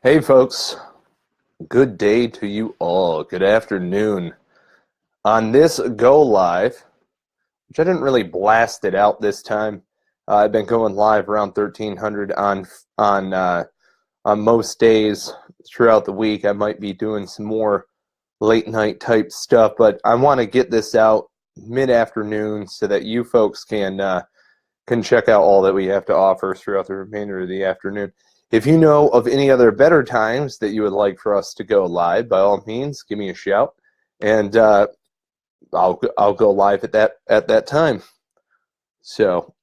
Hey folks, good day to you all. Good afternoon. On this go live, which I didn't really blast it out this time. I've been going live around 1300 on most days throughout the week. I might be doing some more late night type stuff, but I want to get this out mid afternoon so that you folks can check out all that we have to offer throughout the remainder of the afternoon. If you know of any other better times that you would like for us to go live, by all means, give me a shout, and I'll go live at that time. So,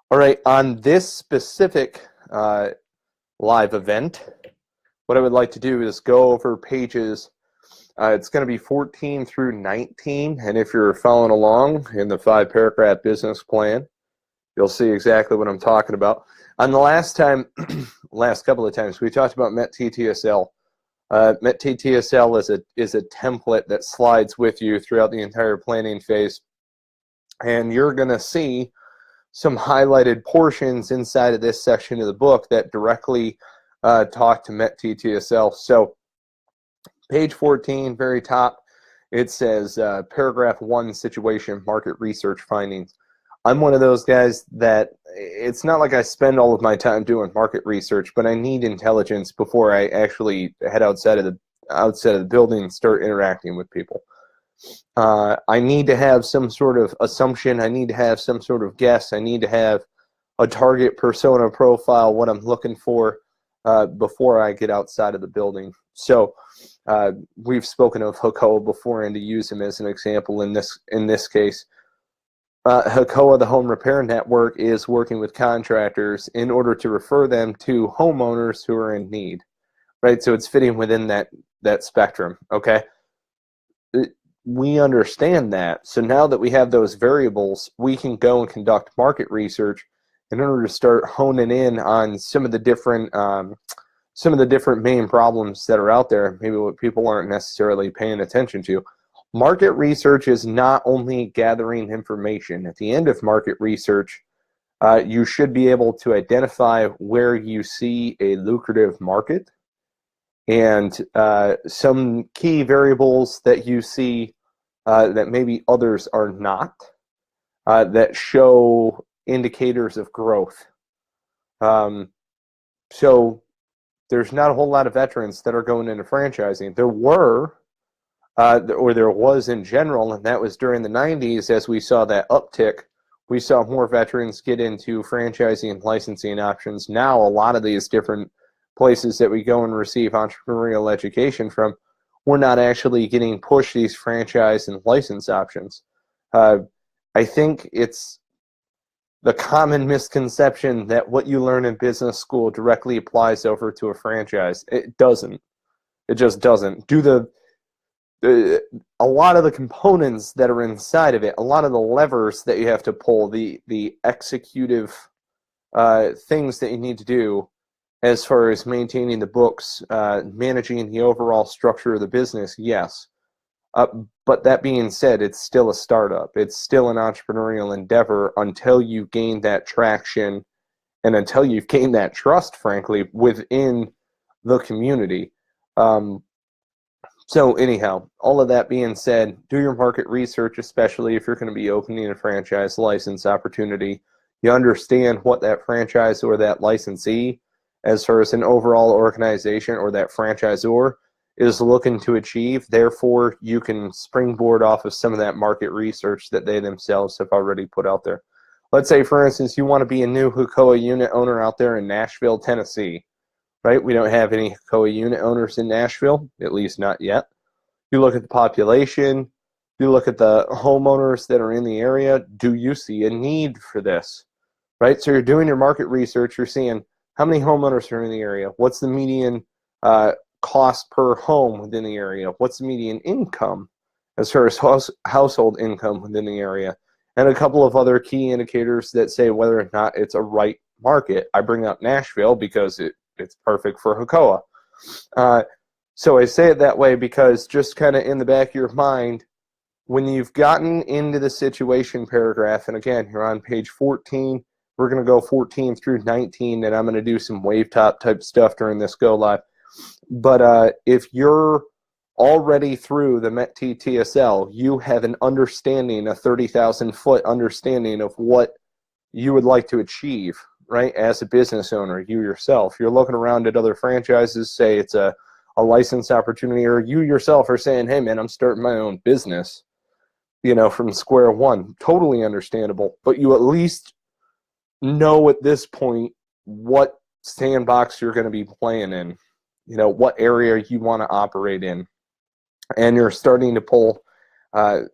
all right, on this specific live event, what I would like to do is go over pages. It's going to be 14 through 19, and if you're following along in the 5-paragraph business plan, you'll see exactly what I'm talking about. On the last couple of times, we talked about MET-TTSL. MET-TTSL is a template that slides with you throughout the entire planning phase, and you're going to see some highlighted portions inside of this section of the book that directly talk to MET-TTSL. So, page 14, very top, it says paragraph 1, situation, market research findings. I'm one of those guys that it's not like I spend all of my time doing market research, but I need intelligence before I actually head outside of the building and start interacting with people. I need to have some sort of assumption. I need to have some sort of guess. I need to have a target persona profile, what I'm looking for before I get outside of the building. So we've spoken of Hakoah before, and to use him as an example in this case. Hakoah, the home repair network, is working with contractors in order to refer them to homeowners who are in need, right? So it's fitting within that spectrum, okay? We understand that. So now that we have those variables, we can go and conduct market research in order to start honing in on some of the different main problems that are out there, maybe what people aren't necessarily paying attention to. Market research is not only gathering information. At the end of market research, you should be able to identify where you see a lucrative market and some key variables that you see that maybe others are not, that show indicators of growth. So there's not a whole lot of veterans that are going into franchising. There was in general, and that was during the 90s. As we saw that uptick, we saw more veterans get into franchising and licensing options. Now, a lot of these different places that we go and receive entrepreneurial education from, we're not actually getting pushed these franchise and license options. I think it's the common misconception that what you learn in business school directly applies over to a franchise. It doesn't. It just doesn't. A lot of the components that are inside of it, a lot of the levers that you have to pull, the executive things that you need to do as far as maintaining the books, managing the overall structure of the business, yes. But that being said, it's still a startup. It's still an entrepreneurial endeavor until you gain that traction and until you've gained that trust, frankly, within the community. So anyhow, all of that being said, do your market research, especially if you're going to be opening a franchise license opportunity. You understand what that franchise or that licensee, as far as an overall organization or that franchisor, is looking to achieve. Therefore, you can springboard off of some of that market research that they themselves have already put out there. Let's say, for instance, you want to be a new Hakoah unit owner out there in Nashville, Tennessee. Right? We don't have any Hakoah unit owners in Nashville, at least not yet. You look at the population, you look at the homeowners that are in the area. Do you see a need for this? Right? So you're doing your market research, you're seeing how many homeowners are in the area, what's the median cost per home within the area, what's the median income as far as household income within the area, and a couple of other key indicators that say whether or not it's a right market. I bring up Nashville because it's perfect for Hakoah. So I say it that way because just kind of in the back of your mind, when you've gotten into the situation paragraph, and again, you're on page 14, we're going to go 14 through 19, and I'm going to do some wave top type stuff during this go live. But if you're already through the MET-T TSL, you have an understanding, a 30,000-foot understanding of what you would like to achieve, right, as a business owner, you yourself. You're looking around at other franchises, say it's a license opportunity, or you yourself are saying, hey, man, I'm starting my own business, from square one. Totally understandable. But you at least know at this point what sandbox you're going to be playing in, what area you want to operate in. And you're starting to pull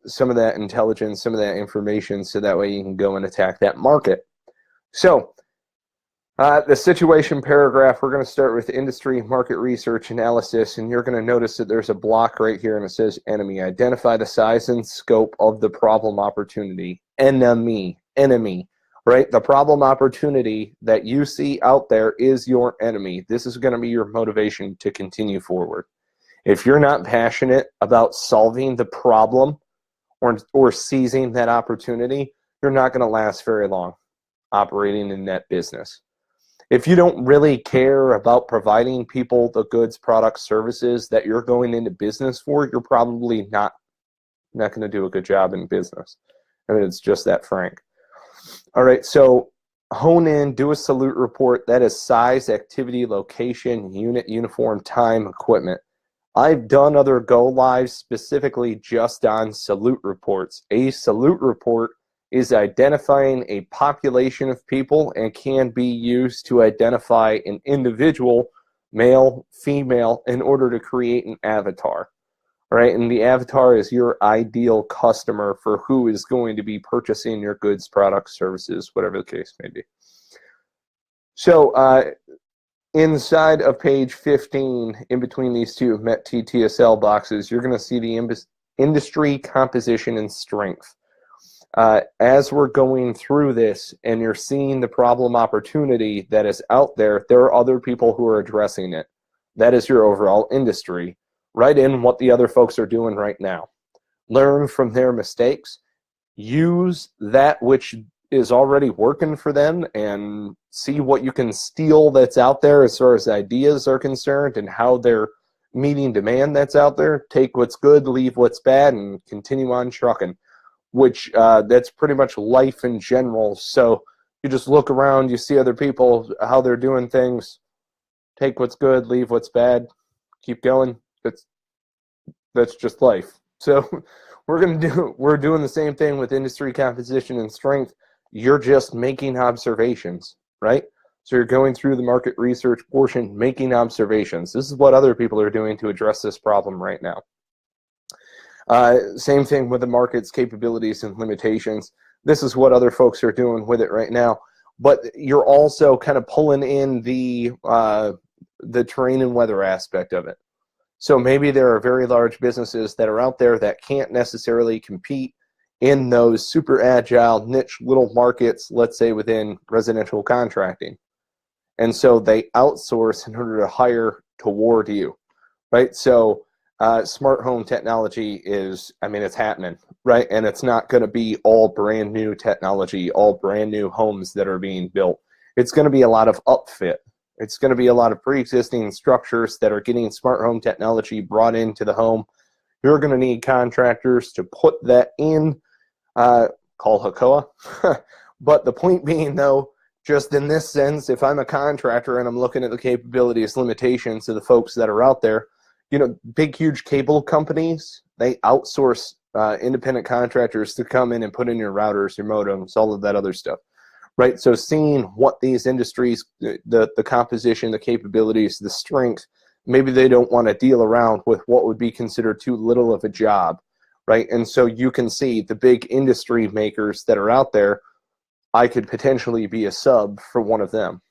some of that intelligence, some of that information, so that way you can go and attack that market. So the situation paragraph, we're going to start with industry market research analysis, and you're going to notice that there's a block right here, and it says enemy. Identify the size and scope of the problem opportunity. Enemy, right? The problem opportunity that you see out there is your enemy. This is going to be your motivation to continue forward. If you're not passionate about solving the problem or seizing that opportunity, you're not going to last very long operating in that business. If you don't really care about providing people the goods, products, services that you're going into business for, you're probably not going to do a good job in business. I mean, it's just that frank. All right, so hone in, do a salute report. That is size, activity, location, unit, uniform, time, equipment. I've done other go lives specifically just on salute reports. A salute report is identifying a population of people and can be used to identify an individual, male, female, in order to create an avatar. Right? And the avatar is your ideal customer for who is going to be purchasing your goods, products, services, whatever the case may be. So inside of page 15, in between these two MET-T TSL boxes, you're going to see the industry composition and strength. As we're going through this and you're seeing the problem opportunity that is out there, there are other people who are addressing it. That is your overall industry. Write in what the other folks are doing right now. Learn from their mistakes. Use that which is already working for them and see what you can steal that's out there as far as ideas are concerned and how they're meeting demand that's out there. Take what's good, leave what's bad, and continue on trucking, which that's pretty much life in general. So you just look around, you see other people, how they're doing things. Take what's good, leave what's bad, keep going. That's just life. So we're doing the same thing with industry composition and strength. You're just making observations, right? So you're going through the market research portion, making observations. This is what other people are doing to address this problem right now. Same thing with the market's capabilities and limitations. This is what other folks are doing with it right now. But you're also kind of pulling in the terrain and weather aspect of it. So maybe there are very large businesses that are out there that can't necessarily compete in those super agile niche little markets, let's say within residential contracting. And so they outsource in order to hire toward you, right? So smart home technology is, I mean, it's happening, right? And it's not going to be all brand new technology, all brand new homes that are being built. It's going to be a lot of upfit. It's going to be a lot of pre-existing structures that are getting smart home technology brought into the home. You're going to need contractors to put that in, call HACOA. But the point being, though, just in this sense, if I'm a contractor and I'm looking at the capabilities, limitations of the folks that are out there, you know, big, huge cable companies, they outsource independent contractors to come in and put in your routers, your modems, all of that other stuff. Right, so seeing what these industries, the composition, the capabilities, the strength, maybe they don't want to deal around with what would be considered too little of a job, right? And so you can see the big industry makers that are out there, I could potentially be a sub for one of them.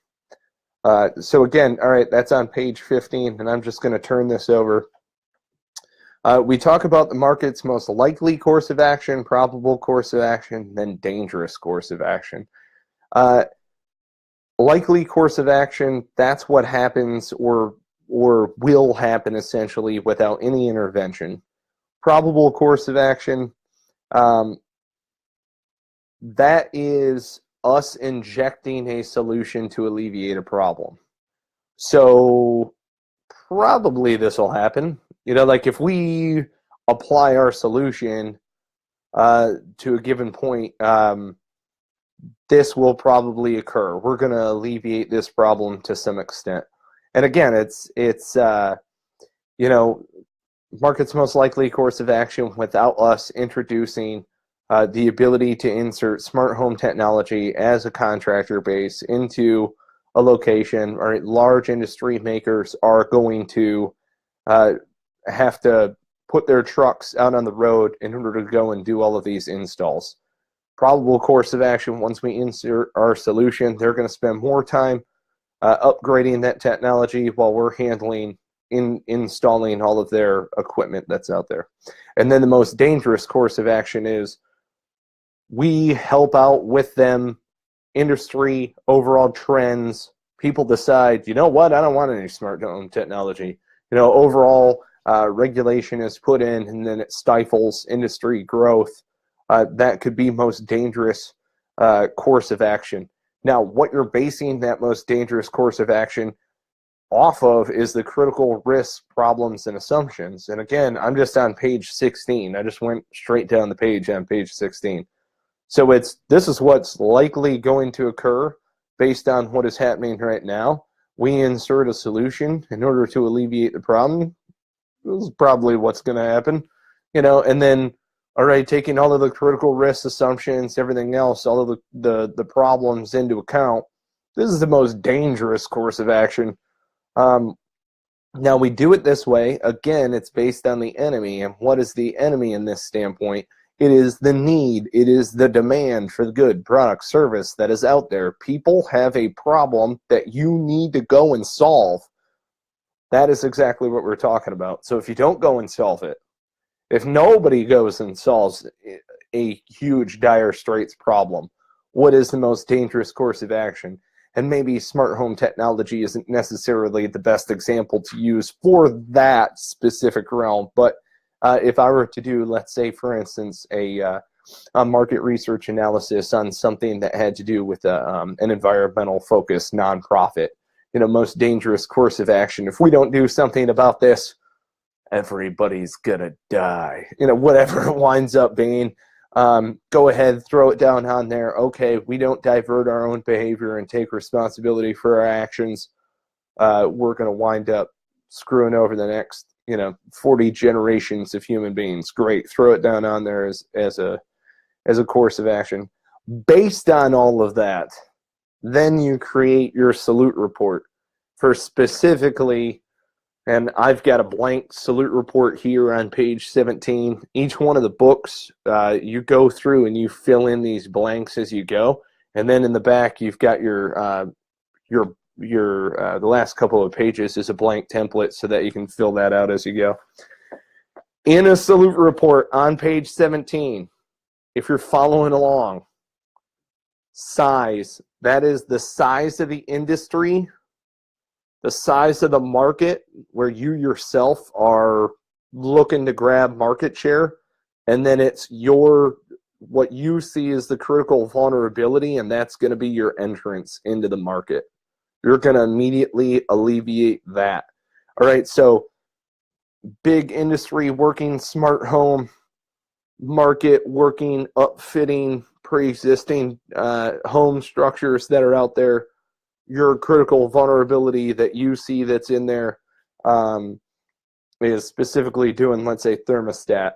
So again, all right, that's on page 15, and I'm just going to turn this over. We talk about the market's most likely course of action, probable course of action, then dangerous course of action. Likely course of action, that's what happens or will happen essentially without any intervention. Probable course of action, that is us injecting a solution to alleviate a problem. So probably this will happen. You know, like if we apply our solution to a given point, this will probably occur. We're going to alleviate this problem to some extent. And again, it's you know, market's most likely course of action without us introducing the ability to insert smart home technology as a contractor base into a location. Or large industry makers are going to have to put their trucks out on the road in order to go and do all of these installs. Probable course of action, once we insert our solution, they're going to spend more time upgrading that technology while we're handling installing all of their equipment that's out there. And then the most dangerous course of action is we help out with them, industry, overall trends. People decide, you know what, I don't want any smart home technology. You know, overall regulation is put in, and then it stifles industry growth. That could be most dangerous course of action. Now, what you're basing that most dangerous course of action off of is the critical risk problems and assumptions. And again, I'm just on page 16. I just went straight down the page on page 16. So this is what's likely going to occur based on what is happening right now. We insert a solution in order to alleviate the problem. This is probably what's going to happen, you know. And then, all right, taking all of the critical risk assumptions, everything else, all of the problems into account, this is the most dangerous course of action. Now we do it this way. Again, it's based on the enemy. And what is the enemy in this standpoint? It is the need. It is the demand for the good product, service that is out there. People have a problem that you need to go and solve. That is exactly what we're talking about. So if you don't go and solve it, if nobody goes and solves a huge dire straits problem, what is the most dangerous course of action? And maybe smart home technology isn't necessarily the best example to use for that specific realm. But if I were to do, let's say, for instance, a market research analysis on something that had to do with an environmental focused nonprofit, you know, most dangerous course of action. If we don't do something about this, everybody's gonna die. You know, whatever it winds up being. Go ahead, throw it down on there. Okay, we don't divert our own behavior and take responsibility for our actions. We're going to wind up screwing over the next, 40 generations of human beings. Great, throw it down on there as a course of action. Based on all of that, then you create your salute report for specifically. And I've got a blank salute report here on page 17. Each one of the books, you go through and you fill in these blanks as you go. And then in the back, you've got the last couple of pages is a blank template so that you can fill that out as you go. In a salute report on page 17, if you're following along, size, that is the size of the industry, the size of the market where you yourself are looking to grab market share, and then it's what you see as the critical vulnerability, and that's going to be your entrance into the market. You're going to immediately alleviate that. All right, so big industry working smart home market, working upfitting pre-existing home structures that are out there. Your critical vulnerability that you see that's in there is specifically doing, let's say, thermostat.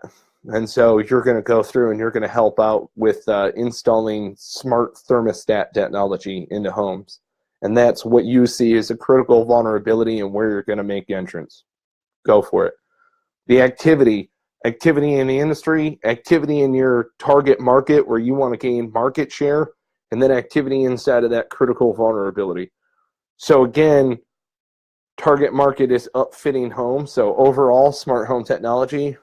And so you're going to go through and you're going to help out with installing smart thermostat technology into homes. And that's what you see as a critical vulnerability and where you're going to make entrance. Go for it. The activity in the industry, activity in your target market where you want to gain market share, and then activity inside of that critical vulnerability. So again, target market is upfitting homes. So overall, smart home technology.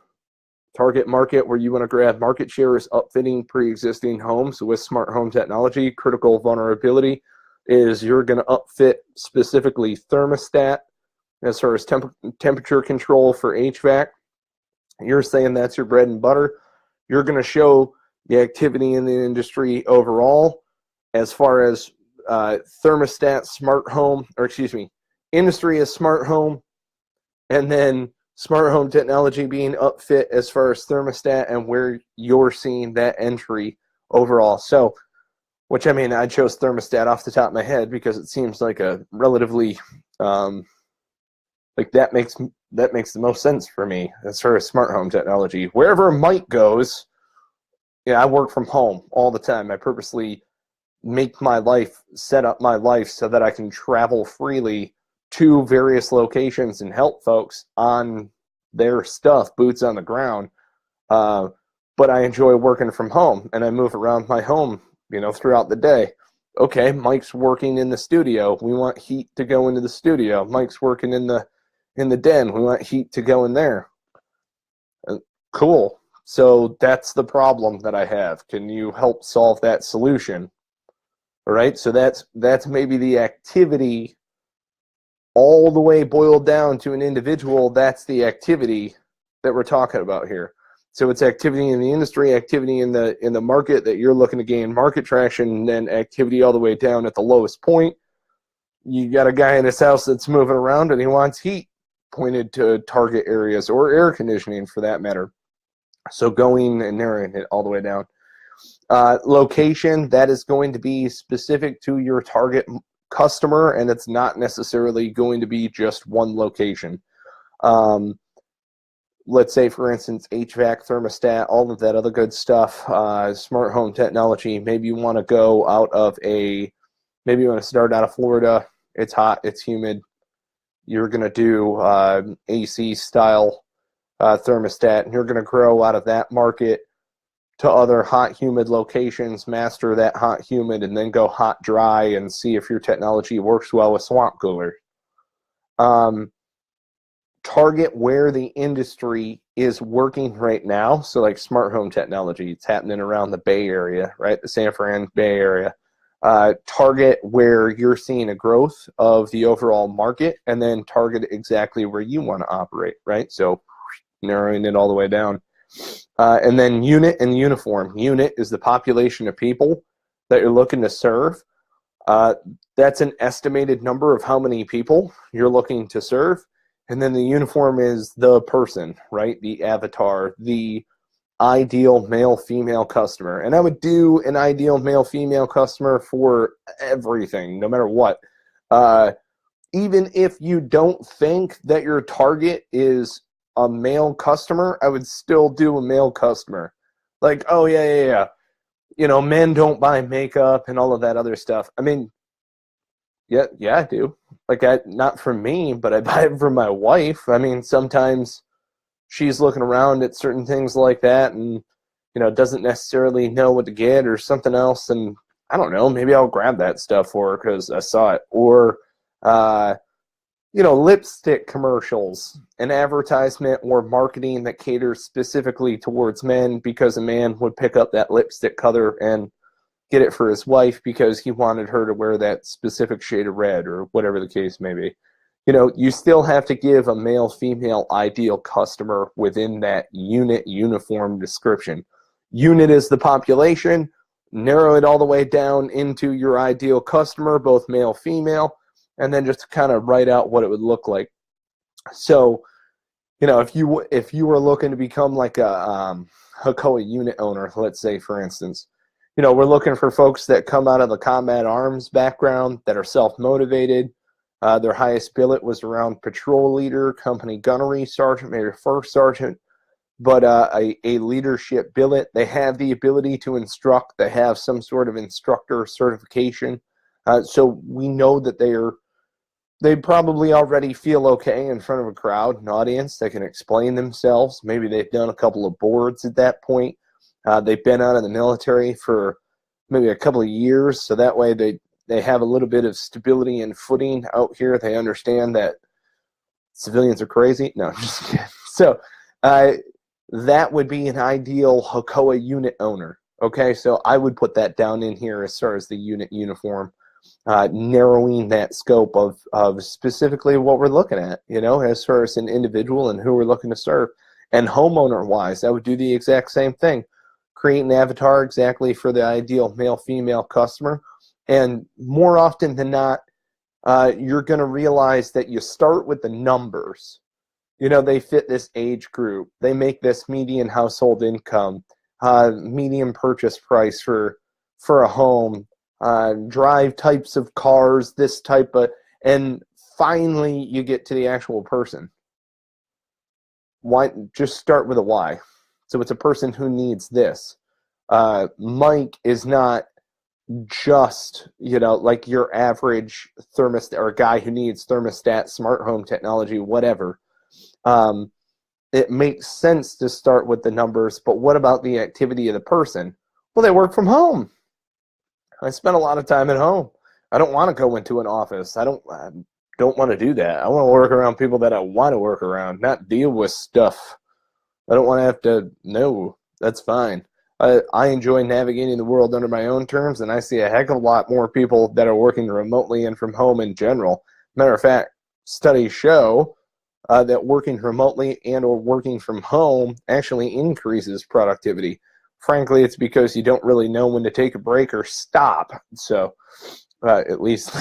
Target market where you want to grab market share is upfitting pre-existing homes with smart home technology. Critical vulnerability is you're going to upfit specifically thermostat as far as temperature control for HVAC. You're saying that's your bread and butter. You're going to show the activity in the industry overall. As far as thermostat, smart home, industry is smart home, and then smart home technology being upfit as far as thermostat and where you're seeing that entry overall. So, which, I mean, I chose thermostat off the top of my head because it seems like a relatively like that makes the most sense for me as far as smart home technology. Wherever Mike goes, yeah, I work from home all the time. I purposely set up my life so that I can travel freely to various locations and help folks on their stuff, boots on the ground. But I enjoy working from home, and I move around my home, throughout the day. Okay, Mike's working in the studio. We want heat to go into the studio. Mike's working in the den. We want heat to go in there. Cool. So that's the problem that I have. Can you help solve that solution? All right. So that's maybe the activity all the way boiled down to an individual. That's the activity that we're talking about here. So it's activity in the industry, activity in the market that you're looking to gain market traction, and then activity all the way down at the lowest point. You got a guy in his house that's moving around and he wants heat pointed to target areas, or air conditioning for that matter. So going and narrowing it all the way down. Location, that is going to be specific to your target customer, and it's not necessarily going to be just one location. Let's say, for instance, HVAC, thermostat, all of that other good stuff, smart home technology. Maybe you want to start out of Florida. It's hot, it's humid. You're going to do AC style thermostat, and you're going to grow out of that market to other hot, humid locations, master that hot, humid, and then go hot, dry, and see if your technology works well with swamp coolers. Target where the industry is working right now. So like smart home technology, it's happening around the Bay Area, right? The San Fran Bay Area. Target where you're seeing a growth of the overall market, and then target exactly where you want to operate, right? So narrowing it all the way down. And then unit and uniform. Unit is the population of people that you're looking to serve. That's an estimated number of how many people you're looking to serve. And then the uniform is the person, right? The avatar, the ideal male-female customer. And I would do an ideal male-female customer for everything, no matter what. Even if you don't think that your target is a male customer, I would still do a male customer. Like, oh, yeah. Men don't buy makeup and all of that other stuff. I mean, yeah, I do. Like, not for me, but I buy it for my wife. I mean, sometimes she's looking around at certain things like that and, doesn't necessarily know what to get or something else. And I don't know, maybe I'll grab that stuff for her because I saw it. Or, lipstick commercials, an advertisement or marketing that caters specifically towards men because a man would pick up that lipstick color and get it for his wife because he wanted her to wear that specific shade of red or whatever the case may be. You still have to give a male-female ideal customer within that unit uniform description. Unit is the population. Narrow it all the way down into your ideal customer, both male, female, and then just kind of write out what it would look like. So, if you were looking to become like a HACOA unit owner, let's say, for instance, we're looking for folks that come out of the combat arms background that are self-motivated. Their highest billet was around patrol leader, company gunnery sergeant, maybe first sergeant, but a leadership billet. They have the ability to instruct. They have some sort of instructor certification. So we know that they probably already feel okay in front of a crowd, an audience. They can explain themselves. Maybe they've done a couple of boards at that point. They've been out of the military for maybe a couple of years, so that way they have a little bit of stability and footing out here. They understand that civilians are crazy. No, just kidding. So that would be an ideal HACOA unit owner. Okay, so I would put that down in here as far as the unit uniform, narrowing that scope of specifically what we're looking at, as far as an individual and who we're looking to serve. And homeowner-wise, I would do the exact same thing. Create an avatar exactly for the ideal male-female customer. And more often than not, you're going to realize that you start with the numbers. They fit this age group. They make this median household income, median purchase price for a home, drive types of cars, this type of, and finally you get to the actual person. Why? Just start with a why. So it's a person who needs this. Mike is not just, like your average thermostat or a guy who needs thermostat, smart home technology, whatever. It makes sense to start with the numbers, but what about the activity of the person? Well, they work from home. I spend a lot of time at home. I don't want to go into an office. I don't want to do that. I want to work around people that I want to work around, not deal with stuff. I don't want to have to, no, that's fine. I enjoy navigating the world under my own terms, and I see a heck of a lot more people that are working remotely and from home in general. Matter of fact, studies show that working remotely and or working from home actually increases productivity. Frankly, it's because you don't really know when to take a break or stop. So at least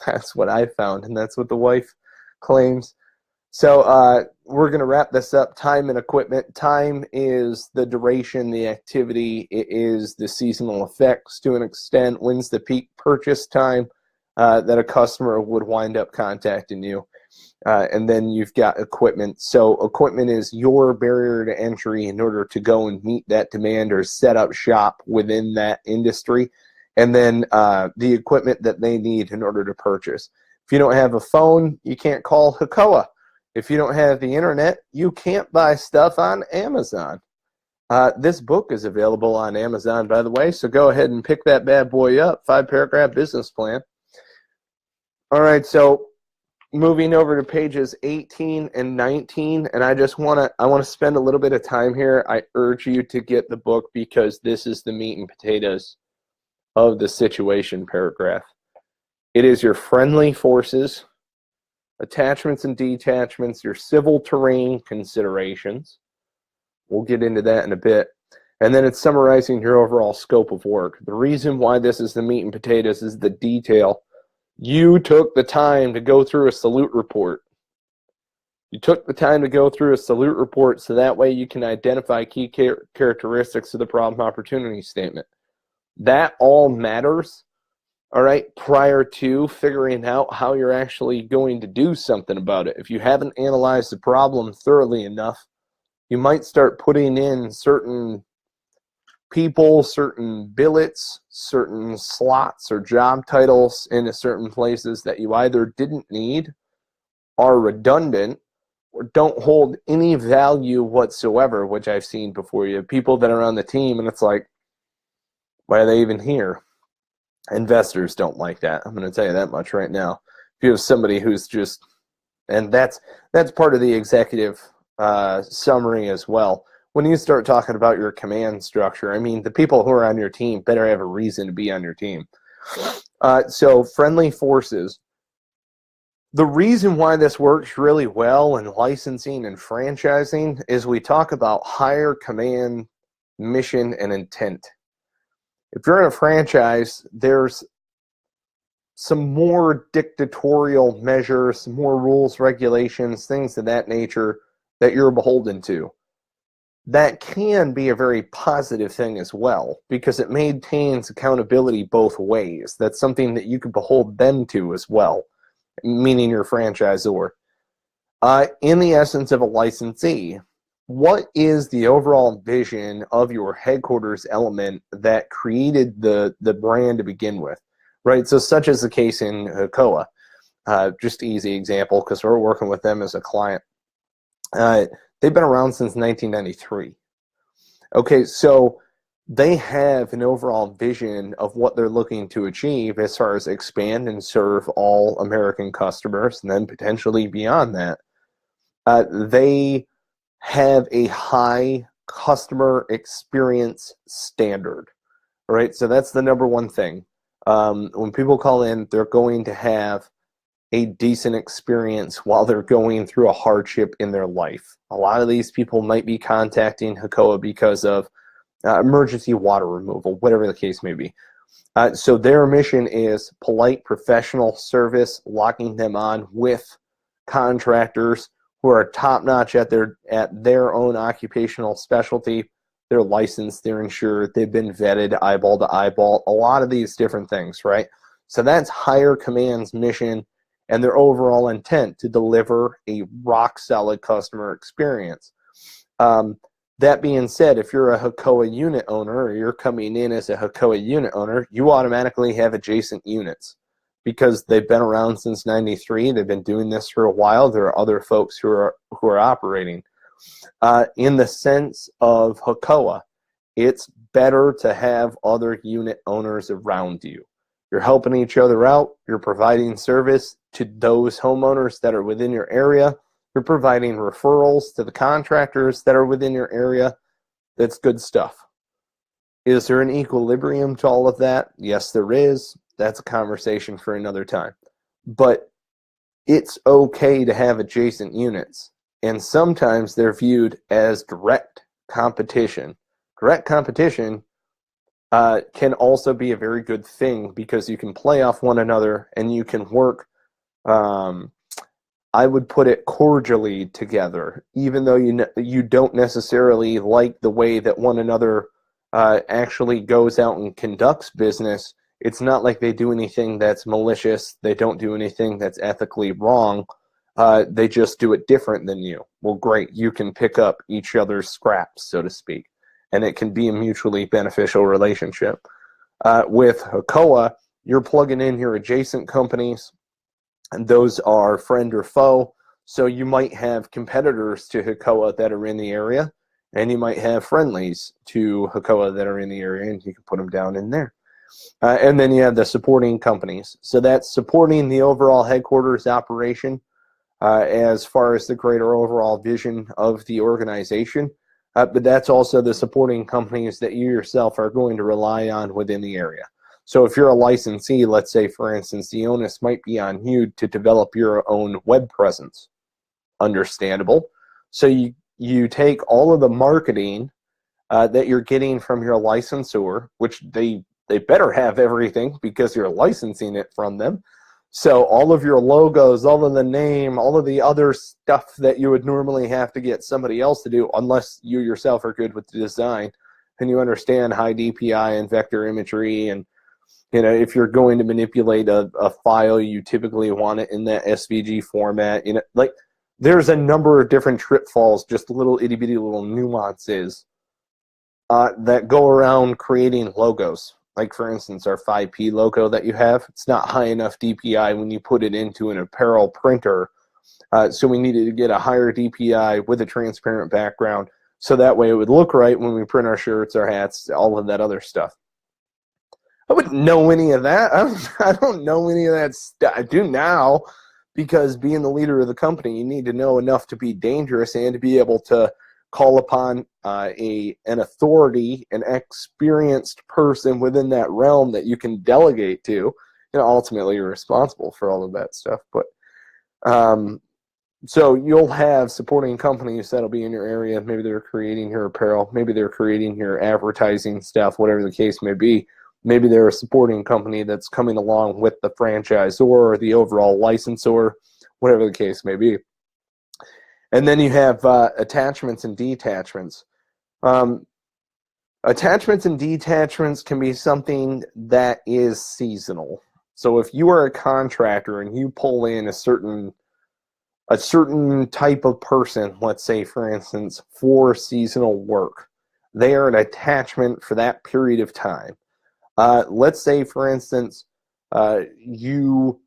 that's what I found, and that's what the wife claims. So we're going to wrap this up. Time and equipment. Time is the duration, the activity. It is the seasonal effects to an extent. When's the peak purchase time that a customer would wind up contacting you? And then you've got equipment. So equipment is your barrier to entry in order to go and meet that demand or set up shop within that industry. And then the equipment that they need in order to purchase. If you don't have a phone, you can't call Hakoa. If you don't have the internet, you can't buy stuff on Amazon. This book is available on Amazon, by the way, so go ahead and pick that bad boy up. 5-paragraph business plan. All right, so moving over to pages 18 and 19, and I want to spend a little bit of time here. I urge you to get the book because this is the meat and potatoes of the situation paragraph. It is your friendly forces, attachments and detachments, your civil terrain considerations. We'll get into that in a bit. And then it's summarizing your overall scope of work. The reason why this is the meat and potatoes is the detail. You took the time to go through a salute report. You took the time to go through a salute report so that way you can identify key characteristics of the problem opportunity statement. That all matters. All right, prior to figuring out how you're actually going to do something about it. If you haven't analyzed the problem thoroughly enough, you might start putting in certain people, certain billets, certain slots or job titles into certain places that you either didn't need, are redundant, or don't hold any value whatsoever, which I've seen before. You have people that are on the team and it's like, why are they even here? Investors don't like that. I'm going to tell you that much right now. If you have somebody who's just, and that's part of the executive summary as well. When you start talking about your command structure, I mean, the people who are on your team better have a reason to be on your team. So friendly forces. The reason why this works really well in licensing and franchising is we talk about higher command, mission, and intent. If you're in a franchise, there's some more dictatorial measures, some more rules, regulations, things of that nature that you're beholden to. That can be a very positive thing as well because it maintains accountability both ways. That's something that you could behold them to as well, meaning your franchisor. In the essence of a licensee, what is the overall vision of your headquarters element that created the brand to begin with, right? So such as the case in Hakoa, just easy example because we're working with them as a client. They've been around since 1993. Okay, so they have an overall vision of what they're looking to achieve as far as expand and serve all American customers and then potentially beyond that. They have a high customer experience standard, right? So that's the number one thing. When people call in, they're going to have a decent experience while they're going through a hardship in their life. A lot of these people might be contacting Hakoa because of emergency water removal, whatever the case may be. So their mission is polite professional service, locking them on with contractors who are top-notch at their own occupational specialty. They're licensed, they're insured, they've been vetted eyeball to eyeball, a lot of these different things, right? So that's higher command's mission and their overall intent to deliver a rock-solid customer experience. That being said, if you're a HACOA unit owner or you're coming in as a HACOA unit owner, you automatically have adjacent units because they've been around since '93. They've been doing this for a while. There are other folks who are operating. In the sense of HACOA, it's better to have other unit owners around you. You're helping each other out. You're providing service to those homeowners that are within your area. You're providing referrals to the contractors that are within your area. That's good stuff. Is there an equilibrium to all of that? Yes, there is. That's a conversation for another time. But it's okay to have adjacent units. And sometimes they're viewed as direct competition. Direct competition can also be a very good thing because you can play off one another and you can work, I would put it, cordially together, even though you don't necessarily like the way that one another actually goes out and conducts business. It's not like they do anything that's malicious. They don't do anything that's ethically wrong. They just do it different than you. Well, great. You can pick up each other's scraps, so to speak, and it can be a mutually beneficial relationship. With HACOA, you're plugging in your adjacent companies, and those are friend or foe. So you might have competitors to HACOA that are in the area, and you might have friendlies to HACOA that are in the area, and you can put them down in there. And then you have the supporting companies. So that's supporting the overall headquarters operation as far as the greater overall vision of the organization. But that's also the supporting companies that you yourself are going to rely on within the area. So if you're a licensee, let's say, for instance, the onus might be on you to develop your own web presence. Understandable. So you take all of the marketing that you're getting from your licensor, which they better have everything because you're licensing it from them. So all of your logos, all of the name, all of the other stuff that you would normally have to get somebody else to do, unless you yourself are good with the design and you understand high DPI and vector imagery, and if you're going to manipulate a file, you typically want it in that SVG format. Like there's a number of different trip falls, just little itty bitty little nuances that go around creating logos. Like, for instance, our 5P logo that you have, it's not high enough DPI when you put it into an apparel printer. So we needed to get a higher DPI with a transparent background so that way it would look right when we print our shirts, our hats, all of that other stuff. I wouldn't know any of that. I don't know any of that stuff. I do now because being the leader of the company, you need to know enough to be dangerous and to be able to call upon an authority, an experienced person within that realm that you can delegate to. Ultimately you're responsible for all of that stuff. But so you'll have supporting companies that'll be in your area. Maybe they're creating your apparel. Maybe they're creating your advertising stuff, whatever the case may be. Maybe they're a supporting company that's coming along with the franchisor or the overall licensor, whatever the case may be. And then you have attachments and detachments. Attachments and detachments can be something that is seasonal. So if you are a contractor and you pull in a certain type of person, let's say, for instance, for seasonal work, they are an attachment for that period of time. Let's say, for instance, you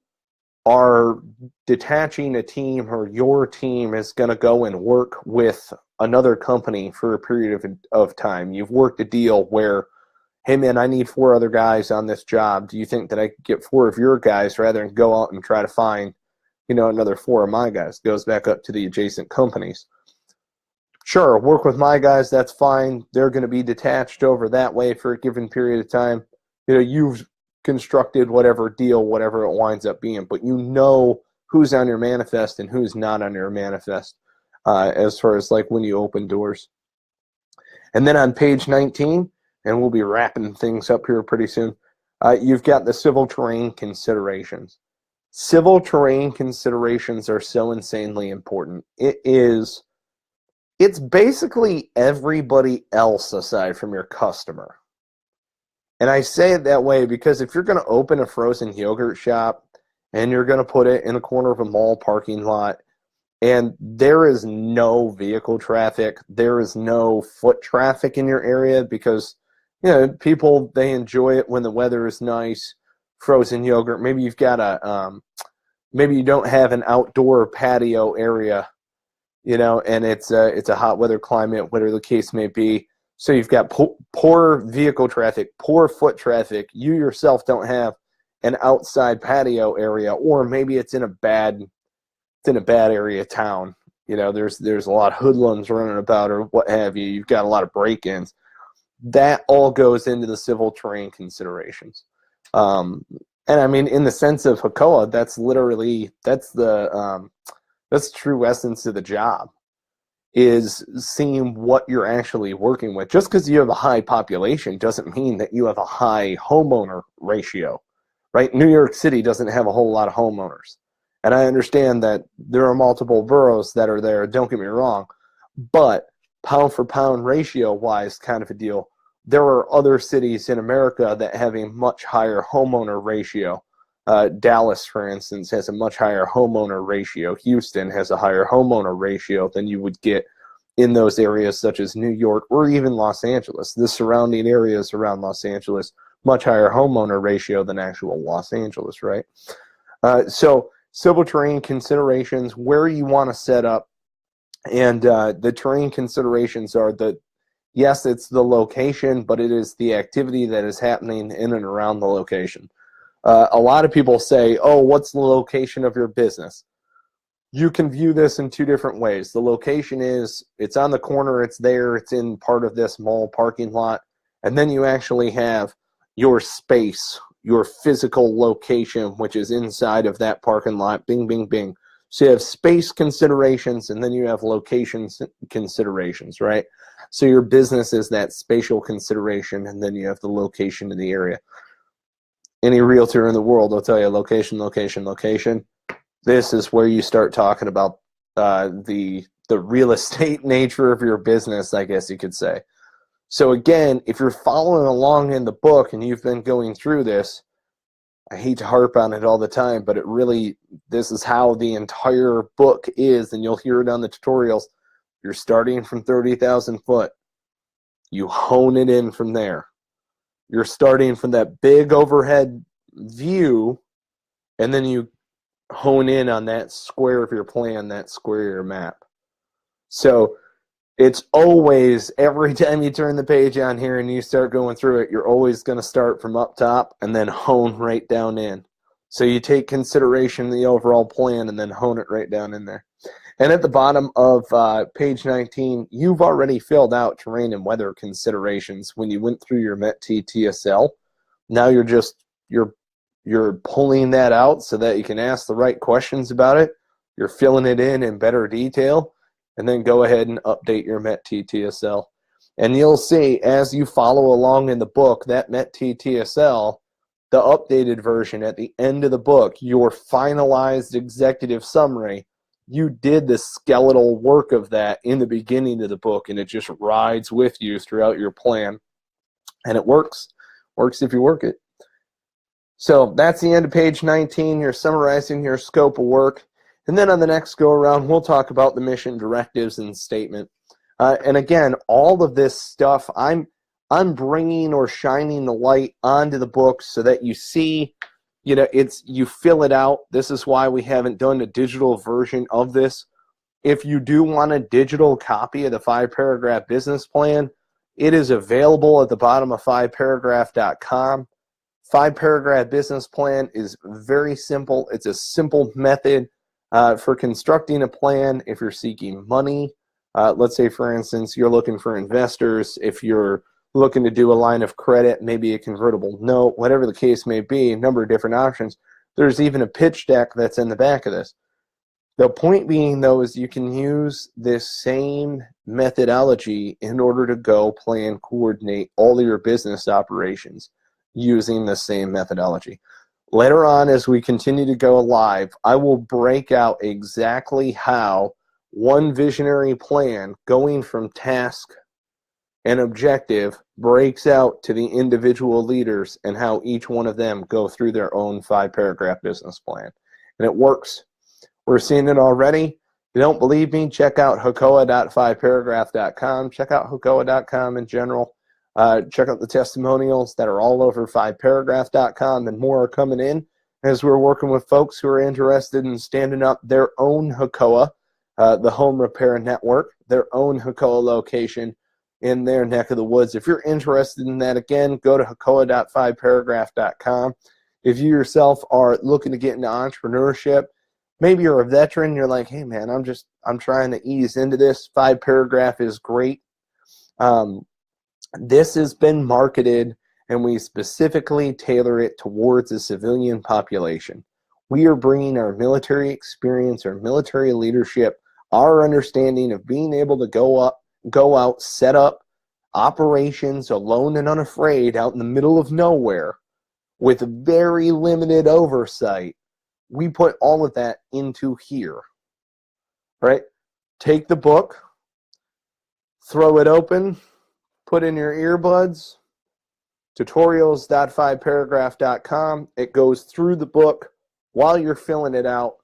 are detaching a team, or your team is going to go and work with another company for a period of time. You've worked a deal where, hey man, I need 4 other guys on this job. Do you think that I could get 4 of your guys rather than go out and try to find, another 4 of my guys? Goes back up to the adjacent companies. Sure, work with my guys, that's fine. They're going to be detached over that way for a given period of time. You've constructed whatever deal, whatever it winds up being, but who's on your manifest and who's not on your manifest as far as like when you open doors. And then on page 19, and we'll be wrapping things up here pretty soon, you've got the civil terrain considerations. Civil terrain considerations are so insanely important. It's basically everybody else aside from your customer. And I say it that way because if you're going to open a frozen yogurt shop and you're going to put it in the corner of a mall parking lot and there is no vehicle traffic, there is no foot traffic in your area because, people, they enjoy it when the weather is nice, frozen yogurt. Maybe you've got maybe you don't have an outdoor patio area, and it's a hot weather climate, whatever the case may be. So you've got poor vehicle traffic, poor foot traffic. You yourself don't have an outside patio area, or maybe it's in a bad area of town. There's a lot of hoodlums running about or what have you. You've got a lot of break-ins. That all goes into the civil terrain considerations. And I mean, in the sense of HACOA, that's the true essence of the job, is seeing what you're actually working with. Just because you have a high population doesn't mean that you have a high homeowner ratio, right? New York City doesn't have a whole lot of homeowners. And I understand that there are multiple boroughs that are there, don't get me wrong, but pound for pound ratio wise kind of a deal, there are other cities in America that have a much higher homeowner ratio. Dallas, for instance, has a much higher homeowner ratio. Houston has a higher homeowner ratio than you would get in those areas such as New York or even Los Angeles. The surrounding areas around Los Angeles, much higher homeowner ratio than actual Los Angeles, right? So civil terrain considerations, where you want to set up, and the terrain considerations are yes, it's the location, but it is the activity that is happening in and around the location. A lot of people say, oh, what's the location of your business? You can view this in two different ways. The location is, it's on the corner, it's there, it's in part of this mall parking lot. And then you actually have your space, your physical location, which is inside of that parking lot, bing, bing, bing. So you have space considerations, and then you have location considerations, right? So your business is that spatial consideration, and then you have the location in the area. Any realtor in the world will tell you location, location, location. This is where you start talking about the real estate nature of your business, I guess you could say. So again, if you're following along in the book and you've been going through this, I hate to harp on it all the time, but this is how the entire book is, and you'll hear it on the tutorials. You're starting from 30,000 foot. You hone it in from there. You're starting from that big overhead view, and then you hone in on that square of your plan, that square of your map. So it's always, every time you turn the page on here and you start going through it, you're always going to start from up top and then hone right down in. So you take consideration the overall plan and then hone it right down in there. And at the bottom of page 19, you've already filled out terrain and weather considerations when you went through your MET-T TSL. Now you're pulling that out so that you can ask the right questions about it. You're filling it in better detail, and then go ahead and update your MET-T TSL. And you'll see as you follow along in the book, that MET-T TSL, the updated version at the end of the book, your finalized executive summary, you did the skeletal work of that in the beginning of the book, and it just rides with you throughout your plan. And it works. Works if you work it. So that's the end of page 19. You're summarizing your scope of work. And then on the next go-around, we'll talk about the mission, directives, and statement. And again, all of this stuff, I'm bringing or shining the light onto the book so that you see, you fill it out. This is why we haven't done a digital version of this. If you do want a digital copy of the 5-paragraph business plan, it is available at the bottom of 5paragraph.com. 5-paragraph business plan is very simple. It's a simple method for constructing a plan if you're seeking money. Let's say, for instance, you're looking for investors. If you're looking to do a line of credit, maybe a convertible note, whatever the case may be, a number of different options. There's even a pitch deck that's in the back of this. The point being, though, is you can use this same methodology in order to go plan, coordinate all of your business operations using the same methodology. Later on, as we continue to go live, I will break out exactly how one visionary plan going from task and objective breaks out to the individual leaders and how each one of them go through their own 5-paragraph business plan. And it works. We're seeing it already. If you don't believe me, check out hakoah.5paragraph.com. Check out hakoah.com in general. Check out the testimonials that are all over 5paragraph.com, and more are coming in as we're working with folks who are interested in standing up their own Hakoah, the Home Repair Network, their own Hakoah location in their neck of the woods. If you're interested in that, again, go to hakoah.5paragraph.com. If you yourself are looking to get into entrepreneurship, maybe you're a veteran, you're like, hey man, I'm trying to ease into this. 5-paragraph is great. This has been marketed, and we specifically tailor it towards the civilian population. We are bringing our military experience, our military leadership, our understanding of being able to go out, set up operations alone and unafraid out in the middle of nowhere with very limited oversight. We put all of that into here, right? Take the book, throw it open, put in your earbuds, tutorials.5paragraph.com. It goes through the book while you're filling it out.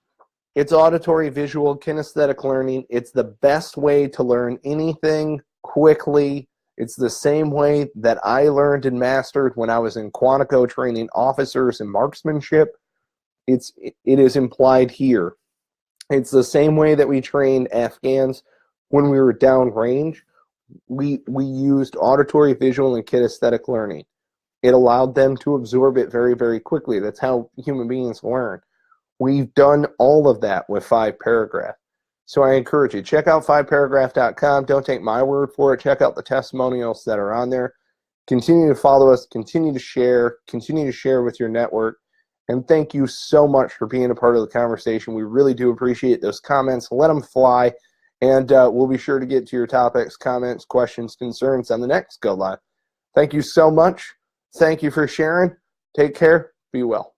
It's auditory, visual, kinesthetic learning. It's the best way to learn anything quickly. It's the same way that I learned and mastered when I was in Quantico training officers in marksmanship. It is implied here. It's the same way that we trained Afghans when we were downrange. We used auditory, visual, and kinesthetic learning. It allowed them to absorb it very, very quickly. That's how human beings learn. We've done all of that with 5-paragraph. So I encourage you, check out 5paragraph.com. Don't take my word for it. Check out the testimonials that are on there. Continue to follow us. Continue to share with your network. And thank you so much for being a part of the conversation. We really do appreciate those comments. Let them fly. And we'll be sure to get to your topics, comments, questions, concerns on the next Go Live. Thank you so much. Thank you for sharing. Take care. Be well.